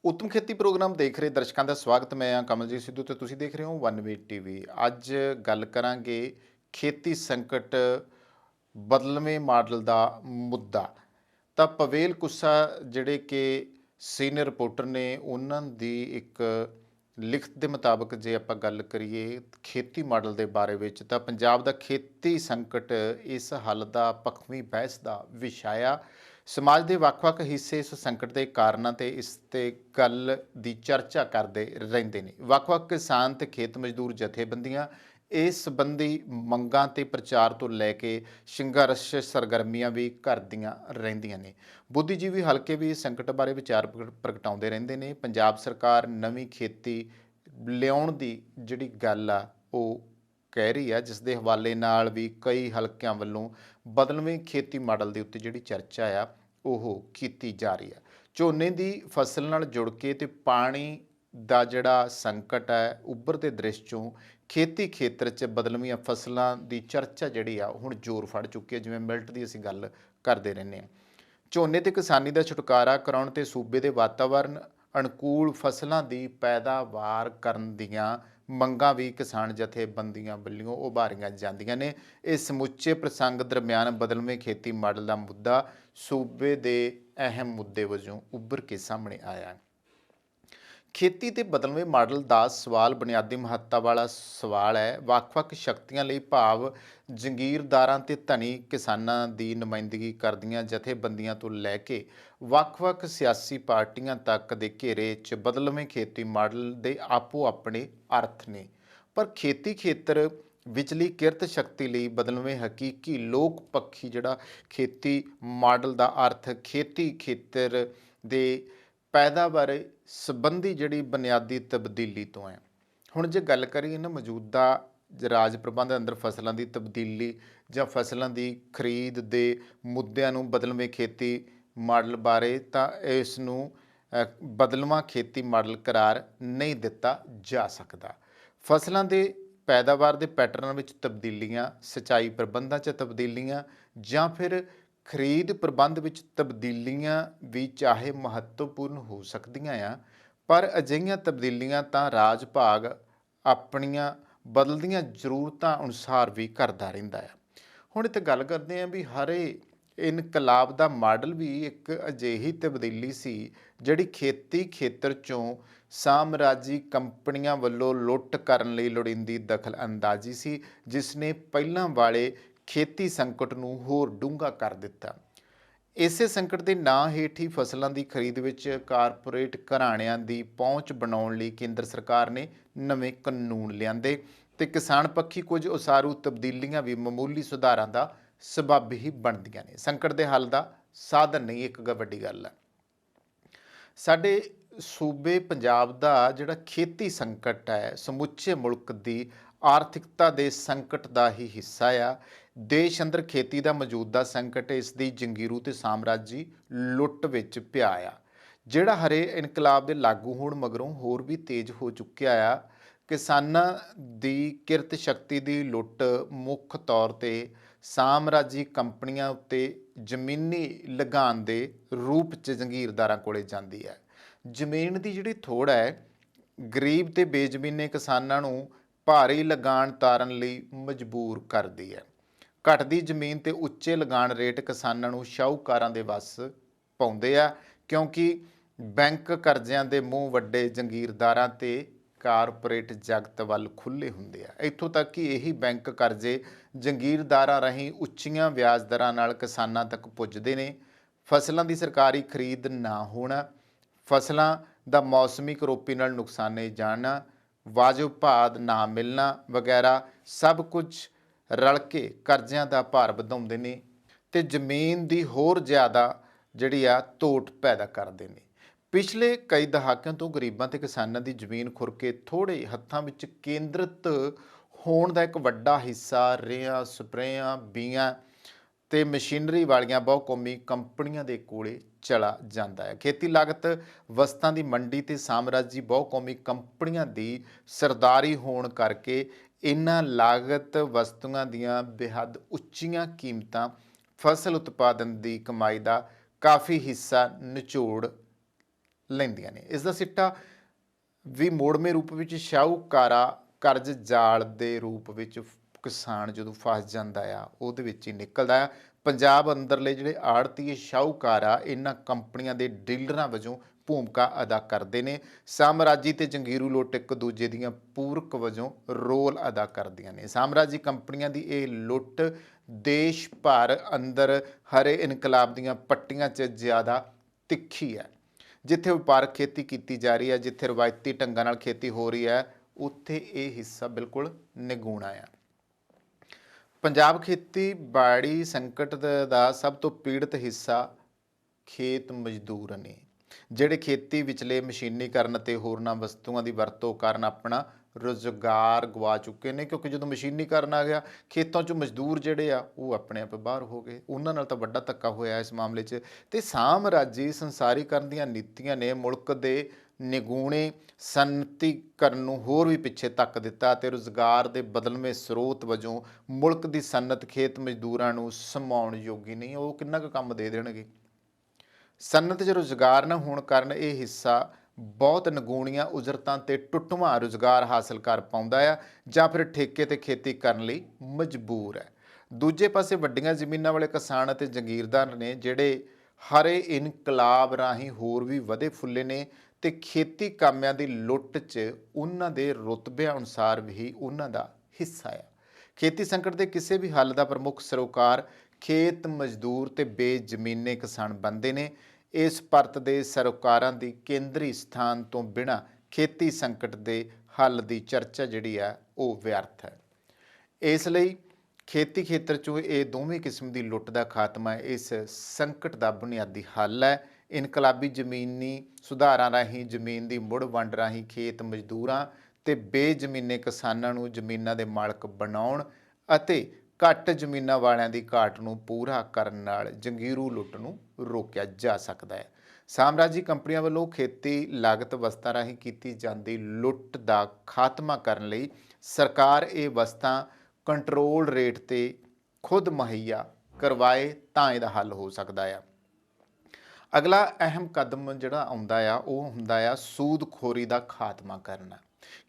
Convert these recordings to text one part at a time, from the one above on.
ਉੱਤਮ ਖੇਤੀ ਪ੍ਰੋਗਰਾਮ ਦੇਖ ਰਹੇ ਦਰਸ਼ਕਾਂ ਦਾ ਸਵਾਗਤ। ਮੈਂ ਹਾਂ ਕਮਲਜੀਤ ਸਿੱਧੂ ਤੇ ਤੁਸੀਂ ਦੇਖ ਰਹੇ ਹੋ ਵਨ ਵੇ ਟੀਵੀ। ਅੱਜ ਗੱਲ ਕਰਾਂਗੇ ਖੇਤੀ ਸੰਕਟ ਬਦਲਵੇਂ ਮਾਡਲ ਦਾ ਮੁੱਦਾ। ਤਾਂ ਪਵੇਲ ਕੁੱਸਾ ਜਿਹੜੇ ਕਿ ਸੀਨੀਅਰ ਰਿਪੋਰਟਰ ਨੇ, ਉਹਨਾਂ ਦੀ ਇੱਕ ਲਿਖਤ ਦੇ ਮੁਤਾਬਕ ਜੇ ਆਪਾਂ ਗੱਲ ਕਰੀਏ ਖੇਤੀ ਮਾਡਲ ਦੇ ਬਾਰੇ ਵਿੱਚ, ਤਾਂ ਪੰਜਾਬ ਦਾ ਖੇਤੀ ਸੰਕਟ ਇਸ ਹੱਲ ਦਾ ਪੱਖਵੀਂ ਬਹਿਸ ਦਾ ਵਿਸ਼ਾ ਆ। ਸਮਾਜ ਦੇ ਵੱਖ-ਵੱਖ ਹਿੱਸੇ ਇਸ ਸੰਕਟ ਦੇ ਕਾਰਨਾਂ ਤੇ ਇਸ ਤੇ ਗੱਲ ਦੀ ਚਰਚਾ ਕਰਦੇ ਰਹਿੰਦੇ ਨੇ। ਵੱਖ-ਵੱਖ ਕਿਸਾਨ ਤੇ ਖੇਤ ਮਜ਼ਦੂਰ ਜਥੇਬੰਦੀਆਂ ਇਸ ਸੰਬੰਧੀ ਮੰਗਾਂ ਤੇ ਪ੍ਰਚਾਰ ਤੋਂ ਲੈ ਕੇ ਸੰਘਰਸ਼ ਸਰਗਰਮੀਆਂ ਵੀ ਕਰਦੀਆਂ ਰਹਿੰਦੀਆਂ ਨੇ। ਬੁੱਧੀਜੀਵੀ ਹਲਕੇ ਵੀ ਇਸ ਸੰਕਟ ਬਾਰੇ ਵਿਚਾਰ ਪ੍ਰਗਟਾਉਂਦੇ ਰਹਿੰਦੇ ਨੇ। ਪੰਜਾਬ ਸਰਕਾਰ ਨਵੀਂ ਖੇਤੀ ਲਿਆਉਣ ਦੀ ਜਿਹੜੀ ਗੱਲ ਆ ਉਹ ਕਹਿ ਰਹੀ ਆ, ਜਿਸ ਦੇ ਹਵਾਲੇ ਨਾਲ ਵੀ ਕਈ ਹਲਕਿਆਂ ਵੱਲੋਂ ਬਦਲਵੇਂ ਖੇਤੀ ਮਾਡਲ ਦੇ ਉੱਤੇ ਜਿਹੜੀ ਚਰਚਾ ਆ ਉਹ ਕੀਤੀ ਜਾ ਰਹੀ ਆ। ਝੋਨੇ ਦੀ ਫਸਲ ਨਾਲ ਜੁੜ ਕੇ ਤੇ ਪਾਣੀ ਦਾ ਜਿਹੜਾ ਸੰਕਟ ਹੈ ਉੱਭਰਦੇ ਦ੍ਰਿਸ਼ ਚੋਂ ਖੇਤੀ ਖੇਤਰ 'ਚ ਬਦਲਵੀਆਂ ਫਸਲਾਂ ਦੀ ਚਰਚਾ ਜਿਹੜੀ ਆ ਹੁਣ ਜ਼ੋਰ ਫੜ ਚੁੱਕੀ ਹੈ। ਜਿਵੇਂ ਮਿਲਟ ਦੀ ਅਸੀਂ ਗੱਲ ਕਰਦੇ ਰਹਿੰਦੇ ਹਾਂ। ਝੋਨੇ ਤੇ ਕਿਸਾਨੀ ਦਾ ਛੁਟਕਾਰਾ ਕਰਾਉਣ ਤੇ ਸੂਬੇ ਦੇ ਵਾਤਾਵਰਨ ਅਨੁਕੂਲ ਫਸਲਾਂ ਦੀ ਪੈਦਾਵਾਰ ਕਰਨ ਦੀਆਂ ਮੰਗਾਂ ਵੀ ਕਿਸਾਨ ਜਥੇਬੰਦੀਆਂ ਵੱਲੋਂ ਉਭਾਰੀਆਂ ਜਾਂਦੀਆਂ ਨੇ। ਇਸ ਸਮੁੱਚੇ ਪ੍ਰਸੰਗ ਦਰਮਿਆਨ ਬਦਲਵੇਂ ਖੇਤੀ ਮਾਡਲ ਦਾ ਮੁੱਦਾ ਸੂਬੇ ਦੇ ਅਹਿਮ ਮੁੱਦੇ ਵਜੋਂ ਉੱਭਰ ਕੇ ਸਾਹਮਣੇ ਆਇਆ ਹੈ। ਖੇਤੀ ਤੇ ਬਦਲਵੇਂ ਮਾਡਲ ਦਾ ਸਵਾਲ ਬੁਨਿਆਦੀ ਮਹੱਤਤਾ ਵਾਲਾ ਸਵਾਲ ਹੈ। ਵੱਖ-ਵੱਖ ਸ਼ਕਤੀਆਂ ਲਈ ਭਾਵ ਜਗੀਰਦਾਰਾਂ ਤੇ ਧਨੀ ਕਿਸਾਨਾਂ ਦੀ ਨੁਮਾਇੰਦਗੀ ਕਰਦੀਆਂ ਜਥੇਬੰਦੀਆਂ ਤੋਂ ਲੈ ਕੇ ਵੱਖ-ਵੱਖ ਸਿਆਸੀ ਪਾਰਟੀਆਂ ਤੱਕ ਦੇ ਘੇਰੇ 'ਚ ਬਦਲਵੇਂ ਖੇਤੀ ਮਾਡਲ ਦੇ ਆਪੋ ਆਪਣੇ ਅਰਥ ਨੇ। ਪਰ ਖੇਤੀ ਖੇਤਰ ਵਿਚਲੀ ਕਿਰਤ ਸ਼ਕਤੀ ਲਈ ਬਦਲਵੇਂ ਹਕੀਕੀ ਲੋਕ ਪੱਖੀ ਜਿਹੜਾ ਖੇਤੀ ਮਾਡਲ ਦਾ ਅਰਥ ਖੇਤੀ ਖੇਤਰ ਦੇ ਪੈਦਾਵਾਰ ਸੰਬੰਧੀ ਜਿਹੜੀ ਬੁਨਿਆਦੀ ਤਬਦੀਲੀ ਤੋਂ ਹੈ। ਹੁਣ ਜੇ ਗੱਲ ਕਰੀਏ ਨਾ ਮੌਜੂਦਾ ਰਾਜ ਪ੍ਰਬੰਧ ਅੰਦਰ ਫਸਲਾਂ ਦੀ ਤਬਦੀਲੀ ਜਾਂ ਫਸਲਾਂ ਦੀ ਖਰੀਦ ਦੇ ਮੁੱਦਿਆਂ ਨੂੰ ਬਦਲਵੇਂ ਖੇਤੀ ਮਾਡਲ ਬਾਰੇ, ਤਾਂ ਇਸ ਨੂੰ ਬਦਲਵਾਂ ਖੇਤੀ ਮਾਡਲ ਕਰਾਰ ਨਹੀਂ ਦਿੱਤਾ ਜਾ ਸਕਦਾ। ਫਸਲਾਂ ਦੇ ਪੈਦਾਵਾਰ ਦੇ ਪੈਟਰਨ ਵਿੱਚ ਤਬਦੀਲੀਆਂ, ਸਿੰਚਾਈ ਪ੍ਰਬੰਧਾਂ 'ਚ ਤਬਦੀਲੀਆਂ ਜਾਂ ਫਿਰ ਖਰੀਦ ਪ੍ਰਬੰਧ ਵਿੱਚ ਤਬਦੀਲੀਆਂ ਵੀ ਚਾਹੇ ਮਹੱਤਵਪੂਰਨ ਹੋ ਸਕਦੀਆਂ ਆ, ਪਰ ਅਜਿਹੀਆਂ ਤਬਦੀਲੀਆਂ ਤਾਂ ਰਾਜ ਭਾਗ ਆਪਣੀਆਂ ਬਦਲਦੀਆਂ ਜ਼ਰੂਰਤਾਂ ਅਨੁਸਾਰ ਵੀ ਕਰਦਾ ਰਹਿੰਦਾ ਆ। ਹੁਣ ਇੱਥੇ ਗੱਲ ਕਰਦੇ ਹਾਂ ਵੀ ਹਰੇ ਇਨਕਲਾਬ ਦਾ ਮਾਡਲ ਵੀ ਇੱਕ ਅਜਿਹੀ ਤਬਦੀਲੀ ਸੀ ਜਿਹੜੀ ਖੇਤੀ ਖੇਤਰ 'ਚੋਂ ਸਾਮਰਾਜੀ ਕੰਪਨੀਆਂ ਵੱਲੋਂ ਲੁੱਟ ਕਰਨ ਲਈ ਲੋੜੀਂਦੀ ਦਖਲ ਅੰਦਾਜ਼ੀ ਸੀ, ਜਿਸ ਨੇ ਪਹਿਲਾਂ ਵਾਲੇ ਖੇਤੀ ਸੰਕਟ ਨੂੰ ਹੋਰ ਡੂੰਘਾ ਕਰ ਦਿੱਤਾ। ਇਸੇ ਸੰਕਟ ਦੇ ਨਾਂ ਹੇਠ ਹੀ ਫਸਲਾਂ ਦੀ ਖਰੀਦ ਵਿੱਚ ਕਾਰਪੋਰੇਟ ਘਰਾਣਿਆਂ ਦੀ ਪਹੁੰਚ ਬਣਾਉਣ ਲਈ ਕੇਂਦਰ ਸਰਕਾਰ ਨੇ ਨਵੇਂ ਕਾਨੂੰਨ ਲਿਆਂਦੇ ਤੇ ਕਿਸਾਨ ਪੱਖੀ ਕੁਝ ਉਸਾਰੂ ਤਬਦੀਲੀਆਂ ਵੀ ਮਾਮੂਲੀ ਸੁਧਾਰਾਂ ਦਾ ਸਬੱਬ ਹੀ ਬਣਦੀਆਂ ਨੇ। ਸੰਕਟ ਦੇ ਹੱਲ ਦਾ ਸਾਧਨ ਨਹੀਂ, ਇੱਕ ਵੱਡੀ ਗੱਲ ਹੈ। ਸਾਡੇ ਸੂਬੇ ਪੰਜਾਬ ਦਾ ਜਿਹੜਾ ਖੇਤੀ ਸੰਕਟ ਹੈ ਸਮੁੱਚੇ ਮੁਲਕ ਦੀ ਆਰਥਿਕਤਾ ਦੇ ਸੰਕਟ ਦਾ ਹੀ ਹਿੱਸਾ ਆ। ਦੇਸ਼ ਅੰਦਰ ਖੇਤੀ ਦਾ ਮੌਜੂਦਾ ਸੰਕਟ ਇਸ ਦੀ ਜੰਗੀਰੂ ਤੇ ਸਾਮਰਾਜੀ ਲੁੱਟ ਵਿੱਚ ਪਿਆ ਆ, ਜਿਹੜਾ ਹਰੇ ਇਨਕਲਾਬ ਦੇ ਲਾਗੂ ਹੋਣ ਮਗਰੋਂ ਹੋਰ ਵੀ ਤੇਜ਼ ਹੋ ਚੁੱਕਿਆ ਆ। ਕਿਸਾਨਾਂ ਦੀ ਕਿਰਤ ਸ਼ਕਤੀ ਦੀ ਲੁੱਟ ਮੁੱਖ ਤੌਰ ਤੇ ਸਾਮਰਾਜੀ ਕੰਪਨੀਆਂ ਉੱਤੇ ਜ਼ਮੀਨੀ ਲਗਾਨ ਦੇ ਰੂਪ 'ਚ ਜਗੀਰਦਾਰਾਂ ਕੋਲੇ ਜਾਂਦੀ ਹੈ। ਜ਼ਮੀਨ ਦੀ ਜਿਹੜੀ ਥੋੜ ਹੈ ਗਰੀਬ ਤੇ ਬੇਜ਼ਮੀਨੇ ਕਿਸਾਨਾਂ ਨੂੰ ਭਾਰੀ ਲਗਾਨ ਤਾਰਨ ਲਈ ਮਜਬੂਰ ਕਰਦੀ ਹੈ। ਘਟਦੀ ਜ਼ਮੀਨ ਤੇ ਉੱਚੇ ਲਗਾਨ ਰੇਟ ਕਿਸਾਨਾਂ ਨੂੰ ਸ਼ਾਹੂਕਾਰਾਂ ਦੇ ਵੱਸ ਪਾਉਂਦੇ ਆ, ਕਿਉਂਕਿ ਬੈਂਕ ਕਰਜ਼ਿਆਂ ਦੇ ਮੂੰਹ ਵੱਡੇ ਜਗੀਰਦਾਰਾਂ ਤੇ ਕਾਰਪੋਰੇਟ ਜਗਤ ਵੱਲ ਖੁੱਲ੍ਹੇ ਹੁੰਦੇ ਆ। ਇੱਥੋਂ ਤੱਕ ਕਿ ਇਹੀ ਬੈਂਕ ਕਰਜ਼ੇ ਜਗੀਰਦਾਰਾਂ ਰਾਹੀਂ ਉੱਚੀਆਂ ਵਿਆਜ ਦਰਾਂ ਨਾਲ ਕਿਸਾਨਾਂ ਤੱਕ ਪੁੱਜਦੇ ਨੇ। ਫਸਲਾਂ ਦੀ ਸਰਕਾਰੀ ਖਰੀਦ ਨਾ ਹੋਣਾ, ਫਸਲਾਂ ਦਾ ਮੌਸਮੀ ਕਰੋਪੀ ਨਾਲ ਨੁਕਸਾਨੇ ਜਾਣਾ, ਵਾਜਬ ਭਾਅ ਨਾ ਮਿਲਣਾ ਵਗੈਰਾ ਸਭ ਕੁਝ ਰਲ ਕੇ ਕਰਜ਼ਿਆਂ ਦਾ ਭਾਰ ਵਧਾਉਂਦੇ ਨੇ ਤੇ ਜ਼ਮੀਨ ਦੀ ਹੋਰ ਜ਼ਿਆਦਾ ਜਿਹੜੀ ਆ ਤੋਟ ਪੈਦਾ ਕਰਦੇ ਨੇ। ਪਿਛਲੇ ਕਈ ਦਹਾਕਿਆਂ ਤੋਂ ਗਰੀਬਾਂ ਤੇ ਕਿਸਾਨਾਂ ਦੀ ਜ਼ਮੀਨ ਖੁਰ ਕੇ ਥੋੜ੍ਹੇ ਹੱਥਾਂ ਵਿੱਚ ਕੇਂਦਰਿਤ ਹੋਣ ਦਾ ਇੱਕ ਵੱਡਾ ਹਿੱਸਾ ਰੇਹਾਂ ਸਪਰੇਆਂ ਬੀਆਂ ਤੇ ਮਸ਼ੀਨਰੀ ਵਾਲੀਆਂ ਬਹੁਕੌਮੀ ਕੰਪਨੀਆਂ ਦੇ ਕੋਲੇ ਚਲਾ ਜਾਂਦਾ ਹੈ। ਖੇਤੀ ਲਾਗਤ ਵਸਤਾਂ ਦੀ ਮੰਡੀ ਤੇ ਸਾਮਰਾਜੀ ਬਹੁਕੌਮੀ ਕੰਪਨੀਆਂ ਦੀ ਸਰਦਾਰੀ ਹੋਣ ਕਰਕੇ ਇਹਨਾਂ ਲਾਗਤ ਵਸਤੂਆਂ ਦੀਆਂ ਬੇਹੱਦ ਉੱਚੀਆਂ ਕੀਮਤਾਂ ਫਸਲ ਉਤਪਾਦਨ ਦੀ ਕਮਾਈ ਦਾ ਕਾਫੀ ਹਿੱਸਾ ਨਿਚੋੜ ਲੈਂਦੀਆਂ ਨੇ। ਇਸ ਦਾ ਸਿੱਟਾ ਵੀ ਮੋੜਵੇਂ ਰੂਪ ਵਿੱਚ ਸ਼ਾਹੂਕਾਰਾ ਕਰਜ਼ ਜਾਲ ਦੇ ਰੂਪ ਵਿੱਚ ਕਿਸਾਨ ਜਦੋਂ ਫਸ ਜਾਂਦਾ ਆ ਉਹਦੇ ਵਿੱਚ ਹੀ ਨਿਕਲਦਾ ਆ। ਪੰਜਾਬ ਅੰਦਰਲੇ ਜਿਹੜੇ ਆੜ੍ਹਤੀਏ ਸ਼ਾਹੂਕਾਰ ਆ ਇਹਨਾਂ ਕੰਪਨੀਆਂ ਦੇ ਡੀਲਰਾਂ ਵਜੋਂ ਭੂਮਿਕਾ ਅਦਾ ਕਰਦੇ ਨੇ। ਸਾਮਰਾਜੀ ਤੇ ਜੰਗੀਰੂ ਲੁੱਟ ਇੱਕ ਦੂਜੇ ਦੀਆਂ ਪੂਰਕ ਵਜੋਂ ਰੋਲ ਅਦਾ ਕਰਦੀਆਂ ਨੇ। ਸਾਮਰਾਜੀ ਕੰਪਨੀਆਂ ਦੀ ਇਹ ਲੁੱਟ ਦੇਸ਼ ਭਰ ਅੰਦਰ ਹਰੇ ਇਨਕਲਾਬ ਦੀਆਂ ਪੱਟੀਆਂ 'ਚ ਜ਼ਿਆਦਾ ਤਿੱਖੀ ਹੈ। ਜਿੱਥੇ ਵਪਾਰਕ ਖੇਤੀ ਕੀਤੀ ਜਾ ਰਹੀ ਹੈ, ਜਿੱਥੇ ਰਵਾਇਤੀ ਢੰਗਾਂ ਨਾਲ ਖੇਤੀ ਹੋ ਰਹੀ ਹੈ, ਉੱਥੇ ਇਹ ਹਿੱਸਾ ਬਿਲਕੁਲ ਨਿਗੂਣਾ ਆ। ਪੰਜਾਬ ਖੇਤੀਬਾੜੀ ਸੰਕਟ ਦਾ ਸਭ ਤੋਂ ਪੀੜਤ ਹਿੱਸਾ ਖੇਤ ਮਜ਼ਦੂਰ ਨੇ, ਜਿਹੜੇ ਖੇਤੀ ਵਿਚਲੇ ਮਸ਼ੀਨੀਕਰਨ ਅਤੇ ਹੋਰਨਾਂ ਵਸਤੂਆਂ ਦੀ ਵਰਤੋਂ ਕਾਰਨ ਆਪਣਾ ਰੁਜ਼ਗਾਰ ਗਵਾ ਚੁੱਕੇ ਨੇ। ਕਿਉਂਕਿ ਜਦੋਂ ਮਸ਼ੀਨੀਕਰਨ ਆ ਗਿਆ, ਖੇਤਾਂ 'ਚੋਂ ਮਜ਼ਦੂਰ ਜਿਹੜੇ ਆ ਉਹ ਆਪਣੇ ਆਪ ਬਾਹਰ ਹੋ ਗਏ। ਉਹਨਾਂ ਨਾਲ ਤਾਂ ਵੱਡਾ ਧੱਕਾ ਹੋਇਆ ਇਸ ਮਾਮਲੇ 'ਚ। ਅਤੇ ਸਾਮਰਾਜੀ ਸੰਸਾਰੀਕਰਨ ਦੀਆਂ ਨੀਤੀਆਂ ਨੇ ਮੁਲਕ ਦੇ ਨਿਗੂਣੇ ਸਨਅਤੀਕਰਨ ਨੂੰ ਹੋਰ ਵੀ ਪਿੱਛੇ ਧੱਕ ਦਿੱਤਾ ਅਤੇ ਰੁਜ਼ਗਾਰ ਦੇ ਬਦਲਵੇਂ ਸਰੋਤ ਵਜੋਂ ਮੁਲਕ ਦੀ ਸਨਅਤ ਖੇਤ ਮਜ਼ਦੂਰਾਂ ਨੂੰ ਸਮਾਉਣ ਯੋਗੀ ਨਹੀਂ। ਉਹ ਕਿੰਨਾ ਕੁ ਕੰਮ ਦੇ ਦੇਣਗੇ। ਸਨਅਤ 'ਚ ਰੁਜ਼ਗਾਰ ਨਾ ਹੋਣ ਕਾਰਨ ਇਹ ਹਿੱਸਾ ਬਹੁਤ ਨਿਗੂਣੀਆਂ ਉਜਰਤਾਂ ਤੇ ਟੁੱਟਵਾਂ ਰੁਜ਼ਗਾਰ ਹਾਸਲ ਕਰ ਪਾਉਂਦਾ ਆ ਜਾਂ ਫਿਰ ਠੇਕੇ ਤੇ ਖੇਤੀ ਕਰਨ ਲਈ ਮਜਬੂਰ ਹੈ। ਦੂਜੇ ਪਾਸੇ ਵੱਡੀਆਂ ਜ਼ਮੀਨਾਂ ਵਾਲੇ ਕਿਸਾਨ ਅਤੇ ਜਗੀਰਦਾਰ ਨੇ, ਜਿਹੜੇ ਹਰੇ ਇਨਕਲਾਬ ਰਾਹੀਂ ਹੋਰ ਵੀ ਵਧੇ ਫੁੱਲੇ ਨੇ ਤੇ ਖੇਤੀ ਕਾਮਿਆਂ ਦੀ ਲੁੱਟ 'ਚ ਉਹਨਾਂ ਦੇ ਰੁਤਬਿਆਂ ਅਨੁਸਾਰ ਵੀ ਉਹਨਾਂ ਦਾ ਹਿੱਸਾ ਆ। ਖੇਤੀ ਸੰਕਟ ਦੇ ਕਿਸੇ ਵੀ ਹੱਲ ਦਾ ਪ੍ਰਮੁੱਖ ਸਰੋਕਾਰ ਖੇਤ ਮਜ਼ਦੂਰ ਤੇ ਬੇਜ਼ਮੀਨੇ ਕਿਸਾਨ ਬਣਦੇ ਨੇ। ਇਸ ਪਰਤ ਦੇ ਸਰੋਕਾਰਾਂ ਦੀ ਕੇਂਦਰੀ ਸਥਾਨ ਤੋਂ ਬਿਨਾਂ ਖੇਤੀ ਸੰਕਟ ਦੇ ਹੱਲ ਦੀ ਚਰਚਾ ਜਿਹੜੀ ਆ ਉਹ ਵਿਅਰਥ ਹੈ। ਇਸ ਲਈ ਖੇਤੀ ਖੇਤਰ 'ਚੋਂ ਇਹ ਦੋਵੇਂ ਕਿਸਮ ਦੀ ਲੁੱਟ ਦਾ ਖਾਤਮਾ ਇਸ ਸੰਕਟ ਦਾ ਬੁਨਿਆਦੀ ਹੱਲ ਹੈ। ਇਨਕਲਾਬੀ ਜ਼ਮੀਨੀ ਸੁਧਾਰਾਂ ਰਾਹੀਂ ਜ਼ਮੀਨ ਦੀ ਮੁੜ ਵੰਡ ਰਾਹੀਂ ਖੇਤ ਮਜ਼ਦੂਰਾਂ ਤੇ ਬੇਜ਼ਮੀਨੇ ਕਿਸਾਨਾਂ ਨੂੰ ਜ਼ਮੀਨਾਂ ਦੇ ਮਾਲਕ ਬਣਾਉਣ ਅਤੇ ਘੱਟ ਜ਼ਮੀਨਾਂ ਵਾਲਿਆਂ ਦੀ ਘਾਟ ਨੂੰ ਪੂਰਾ ਕਰਨ ਨਾਲ ਜੰਗੀਰੂ ਲੁੱਟ ਨੂੰ ਰੋਕਿਆ ਜਾ ਸਕਦਾ ਹੈ। ਸਾਮਰਾਜੀ ਕੰਪਨੀਆਂ ਵੱਲੋਂ ਖੇਤੀ ਲਾਗਤ ਵਸਤਾਂ ਰਾਹੀਂ ਕੀਤੀ ਜਾਂਦੀ ਲੁੱਟ ਦਾ ਖਾਤਮਾ ਕਰਨ ਲਈ ਸਰਕਾਰ ਇਹ ਵਸਤਾਂ ਕੰਟਰੋਲ ਰੇਟ ਤੇ ਖੁਦ ਮੁਹੱਈਆ ਕਰਵਾਏ ਤਾਂ ਇਹਦਾ ਹੱਲ ਹੋ ਸਕਦਾ ਆ। ਅਗਲਾ ਅਹਿਮ ਕਦਮ ਜਿਹੜਾ ਆਉਂਦਾ ਆ ਉਹ ਹੁੰਦਾ ਆ ਸੂਦਖੋਰੀ ਦਾ ਖਾਤਮਾ ਕਰਨਾ।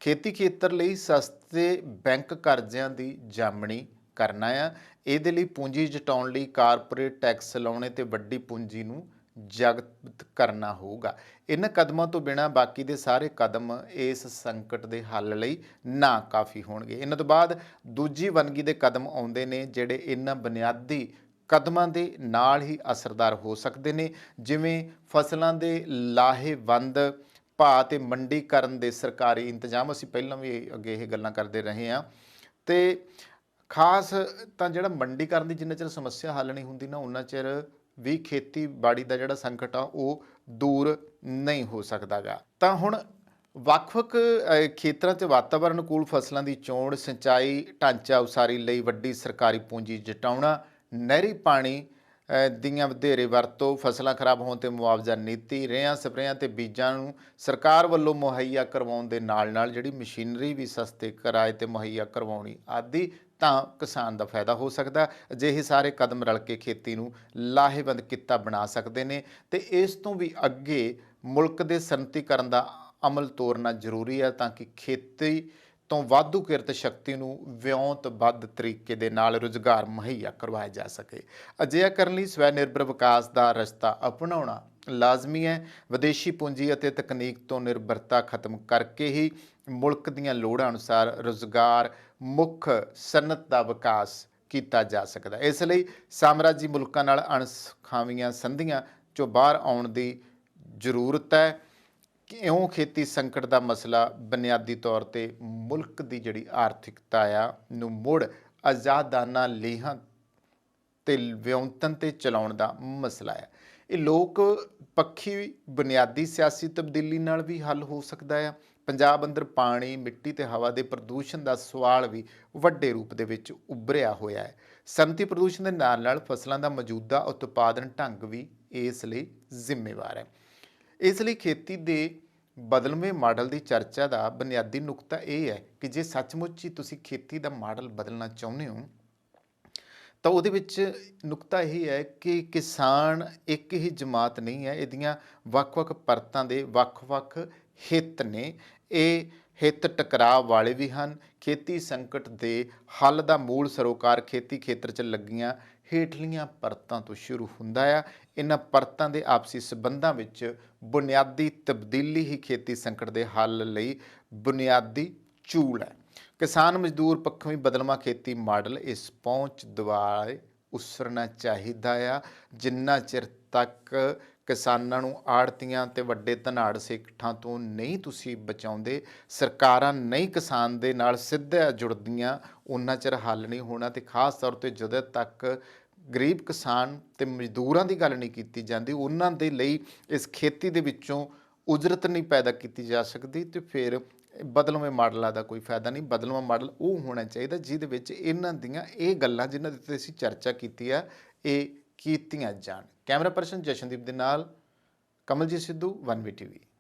ਖੇਤੀ ਖੇਤਰ ਲਈ ਸਸਤੇ ਬੈਂਕ ਕਰਜ਼ਿਆਂ ਦੀ ਜਾਮਣੀ ਕਰਨਾ ਆ। ਇਹਦੇ ਲਈ ਪੂੰਜੀ ਜਟਾਉਣ ਲਈ ਕਾਰਪੋਰੇਟ ਟੈਕਸ ਲਾਉਣੇ ਤੇ ਵੱਡੀ ਪੂੰਜੀ ਨੂੰ ਜ਼ਬਤ ਕਰਨਾ ਹੋਊਗਾ। ਇਹਨਾਂ ਕਦਮਾਂ ਤੋਂ ਬਿਨਾਂ ਬਾਕੀ ਦੇ ਸਾਰੇ ਕਦਮ ਇਸ ਸੰਕਟ ਦੇ ਹੱਲ ਲਈ ਨਾ ਕਾਫੀ ਹੋਣਗੇ। ਇਹਨਾਂ ਤੋਂ ਬਾਅਦ ਦੂਜੀ ਵੰਨਗੀ ਦੇ ਕਦਮ ਆਉਂਦੇ ਨੇ, ਜਿਹੜੇ ਇਹਨਾਂ ਬੁਨਿਆਦੀ ਕਦਮਾਂ ਦੇ ਨਾਲ ਹੀ ਅਸਰਦਾਰ ਹੋ ਸਕਦੇ ਨੇ, ਜਿਵੇਂ ਫਸਲਾਂ ਦੇ ਲਾਹੇਵੰਦ ਭਾਅ ਤੇ ਮੰਡੀਕਰਨ ਦੇ ਸਰਕਾਰੀ ਇੰਤਜ਼ਾਮ। ਅਸੀਂ ਪਹਿਲਾਂ ਵੀ ਅੱਗੇ ਇਹ ਗੱਲਾਂ ਕਰਦੇ ਰਹੇ ਹਾਂ। ਤੇ ਖਾਸ ਤਾਂ ਜਿਹੜਾ ਮੰਡੀਕਰਨ ਦੀ ਜਿੰਨਾ ਚਿਰ ਸਮੱਸਿਆ ਹੱਲ ਨਹੀਂ ਹੁੰਦੀ ਨਾ, ਉਹਨਾਂ ਚਿਰ ਵੀ ਖੇਤੀਬਾੜੀ ਦਾ ਜਿਹੜਾ ਸੰਕਟ ਆ ਉਹ ਦੂਰ ਨਹੀਂ ਹੋ ਸਕਦਾ ਗਾ। ਤਾਂ ਹੁਣ ਵੱਖ-ਵੱਖ ਖੇਤਰਾਂ 'ਚ ਵਾਤਾਵਰਨ ਅਨੁਕੂਲ ਫਸਲਾਂ ਦੀ ਚੋਣ, ਸਿੰਚਾਈ ਢਾਂਚਾ ਉਸਾਰੀ ਲਈ ਵੱਡੀ ਸਰਕਾਰੀ ਪੂੰਜੀ ਜਟਾਉਣਾ, ਨਹਿਰੀ ਪਾਣੀ ਦੀਆਂ ਵਧੇਰੇ ਵਰਤੋਂ, ਫਸਲਾਂ ਖਰਾਬ ਹੋਣ 'ਤੇ ਮੁਆਵਜ਼ਾ ਨੀਤੀ, ਰੇਹਾਂ ਸਪਰੇਆਂ ਅਤੇ ਬੀਜਾਂ ਨੂੰ ਸਰਕਾਰ ਵੱਲੋਂ ਮੁਹੱਈਆ ਕਰਵਾਉਣ ਦੇ ਨਾਲ ਜਿਹੜੀ ਮਸ਼ੀਨਰੀ ਵੀ ਸਸਤੇ ਕਿਰਾਏ 'ਤੇ ਮੁਹੱਈਆ ਕਰਵਾਉਣੀ ਆਦਿ, ਤਾਂ ਕਿਸਾਨ ਦਾ ਫਾਇਦਾ ਹੋ ਸਕਦਾ। ਅਜਿਹੇ ਸਾਰੇ ਕਦਮ ਰਲ ਕੇ ਖੇਤੀ ਨੂੰ ਲਾਹੇਵੰਦ ਕਿੱਤਾ ਬਣਾ ਸਕਦੇ ਨੇ ਤੇ ਇਸ ਤੋਂ ਵੀ ਅੱਗੇ ਮੁਲਕ ਦੇ ਸਨਅਤੀਕਰਨ ਦਾ ਅਮਲ ਤੋਰਨਾ ਜ਼ਰੂਰੀ ਹੈ, ਤਾਂ ਕਿ ਖੇਤੀ ਤੋਂ ਵਾਧੂ ਕਿਰਤ ਸ਼ਕਤੀ ਨੂੰ ਵਿਉਂਤਬੱਧ ਤਰੀਕੇ ਦੇ ਨਾਲ ਰੁਜ਼ਗਾਰ ਮੁਹੱਈਆ ਕਰਵਾਇਆ ਜਾ ਸਕੇ। ਅਜਿਹਾ ਕਰਨ ਲਈ ਸਵੈ ਨਿਰਭਰ ਵਿਕਾਸ ਦਾ ਰਸਤਾ ਅਪਣਾਉਣਾ ਲਾਜ਼ਮੀ ਹੈ। ਵਿਦੇਸ਼ੀ ਪੂੰਜੀ ਅਤੇ ਤਕਨੀਕ ਤੋਂ ਨਿਰਭਰਤਾ ਖਤਮ ਕਰਕੇ ਹੀ ਮੁਲਕ ਦੀਆਂ ਲੋੜਾਂ ਅਨੁਸਾਰ ਰੁਜ਼ਗਾਰ ਮੁੱਖ ਸਨਅਤ ਦਾ ਵਿਕਾਸ ਕੀਤਾ ਜਾ ਸਕਦਾ। ਇਸ ਲਈ ਸਾਮਰਾਜੀ ਮੁਲਕਾਂ ਨਾਲ ਅਣਸੁਖਾਵੀਆਂ ਸੰਧੀਆਂ 'ਚੋਂ ਬਾਹਰ ਆਉਣ ਦੀ ਜ਼ਰੂਰਤ ਹੈ। ਇਉਂ ਖੇਤੀ ਸੰਕਟ ਦਾ ਮਸਲਾ ਬੁਨਿਆਦੀ ਤੌਰ 'ਤੇ ਮੁਲਕ ਦੀ ਜਿਹੜੀ ਆਰਥਿਕਤਾ ਆ ਨੂੰ ਮੁੜ ਆਜ਼ਾਦਾਨਾ ਲੀਹਾਂ ਤੇ ਵਿਉਂਤਨ 'ਤੇ ਚਲਾਉਣ ਦਾ ਮਸਲਾ ਹੈ। ਇਹ ਲੋਕ ਪੱਖੀ ਬੁਨਿਆਦੀ ਸਿਆਸੀ ਤਬਦੀਲੀ ਨਾਲ ਵੀ ਹੱਲ ਹੋ ਸਕਦਾ ਆ। ਪੰਜਾਬ ਅੰਦਰ ਪਾਣੀ, ਮਿੱਟੀ ਤੇ ਹਵਾ ਦੇ ਪ੍ਰਦੂਸ਼ਣ ਦਾ ਸਵਾਲ ਵੀ ਵੱਡੇ ਰੂਪ ਦੇ ਵਿੱਚ ਉੱਭਰਿਆ ਹੋਇਆ ਹੈ। ਸਨਅਤੀ ਪ੍ਰਦੂਸ਼ਣ ਦੇ ਨਾਲ ਫਸਲਾਂ ਦਾ ਮੌਜੂਦਾ ਉਤਪਾਦਨ ਢੰਗ ਵੀ ਇਸ ਲਈ ਜ਼ਿੰਮੇਵਾਰ ਹੈ। ਇਸ ਲਈ ਖੇਤੀ ਦੇ ਬਦਲਵੇਂ ਮਾਡਲ ਦੀ ਚਰਚਾ ਦਾ ਬੁਨਿਆਦੀ ਨੁਕਤਾ ਇਹ ਹੈ ਕਿ ਜੇ ਸੱਚਮੁੱਚ ਹੀ ਤੁਸੀਂ ਖੇਤੀ ਦਾ ਮਾਡਲ ਬਦਲਣਾ ਚਾਹੁੰਦੇ ਹੋ ਤਾਂ ਉਹਦੇ ਵਿੱਚ ਨੁਕਤਾ ਇਹ ਹੈ ਕਿ ਕਿਸਾਨ ਇੱਕ ਹੀ ਜਮਾਤ ਨਹੀਂ ਹੈ, ਇਹਦੀਆਂ ਵੱਖ-ਵੱਖ ਪਰਤਾਂ ਦੇ ਵੱਖ-ਵੱਖ ਹਿੱਤ ਨੇ। ਇਹ ਹਿੱਤ ਟਕਰਾਅ ਵਾਲੇ ਵੀ ਹਨ। ਖੇਤੀ ਸੰਕਟ ਦੇ ਹੱਲ ਦਾ ਮੂਲ ਸਰੋਕਾਰ ਖੇਤੀ ਖੇਤਰ 'ਚ ਲੱਗੀਆਂ ਹੇਠਲੀਆਂ ਪਰਤਾਂ ਤੋਂ ਸ਼ੁਰੂ ਹੁੰਦਾ ਆ। ਇਹਨਾਂ ਪਰਤਾਂ ਦੇ ਆਪਸੀ ਸਬੰਧਾਂ ਵਿੱਚ ਬੁਨਿਆਦੀ ਤਬਦੀਲੀ ਹੀ ਖੇਤੀ ਸੰਕਟ ਦੇ ਹੱਲ ਲਈ ਬੁਨਿਆਦੀ ਚੂਲ ਹੈ। ਕਿਸਾਨ ਮਜ਼ਦੂਰ ਪੱਖੋਂ ਵੀ ਬਦਲਵਾਂ ਖੇਤੀ ਮਾਡਲ ਇਸ ਪਹੁੰਚ ਦੁਆਲੇ ਉਸਰਨਾ ਚਾਹੀਦਾ ਆ। ਜਿੰਨਾ ਚਿਰ ਤੱਕ ਕਿਸਾਨਾਂ ਨੂੰ ਆੜ੍ਹਤੀਆਂ ਤੇ ਵੱਡੇ ਧਨਾੜ ਸੇਠਾਂ ਤੋਂ ਨਹੀਂ ਤੁਸੀਂ ਬਚਾਉਂਦੇ, ਸਰਕਾਰਾਂ ਨਹੀਂ ਕਿਸਾਨ ਦੇ ਨਾਲ ਸਿੱਧਾ ਜੁੜਦੀਆਂ, ਉਨਾ ਚਿਰ ਹੱਲ ਨਹੀਂ ਹੋਣਾ। ਤੇ ਖਾਸ ਤੌਰ 'ਤੇ ਜਦੋਂ ਤੱਕ ਗਰੀਬ ਕਿਸਾਨ ਤੇ ਮਜ਼ਦੂਰਾਂ ਦੀ ਗੱਲ ਨਹੀਂ ਕੀਤੀ ਜਾਂਦੀ, ਉਹਨਾਂ ਦੇ ਲਈ ਇਸ ਖੇਤੀ ਦੇ ਵਿੱਚੋਂ ਉਜਰਤ ਨਹੀਂ ਪੈਦਾ ਕੀਤੀ ਜਾ ਸਕਦੀ, ਤੇ ਫਿਰ ਬਦਲਵੇਂ ਮਾਡਲਾਂ ਦਾ ਕੋਈ ਫਾਇਦਾ ਨਹੀਂ। ਬਦਲਵਾਂ ਮਾਡਲ ਉਹ ਹੋਣਾ ਚਾਹੀਦਾ ਜਿਹਦੇ ਵਿੱਚ ਇਹਨਾਂ ਦੀਆਂ ਇਹ ਗੱਲਾਂ ਜਿਨ੍ਹਾਂ ਦੇ ਉੱਤੇ ਅਸੀਂ ਚਰਚਾ ਕੀਤੀ ਆ, ਇਹ ਕੀਤੀਆਂ ਜਾਣ। ਕੈਮਰਾ ਪਰਸਨ ਜਸ਼ਨਦੀਪ ਦੇ ਨਾਲ ਕਮਲਜੀਤ ਸਿੱਧੂ, 1 TV।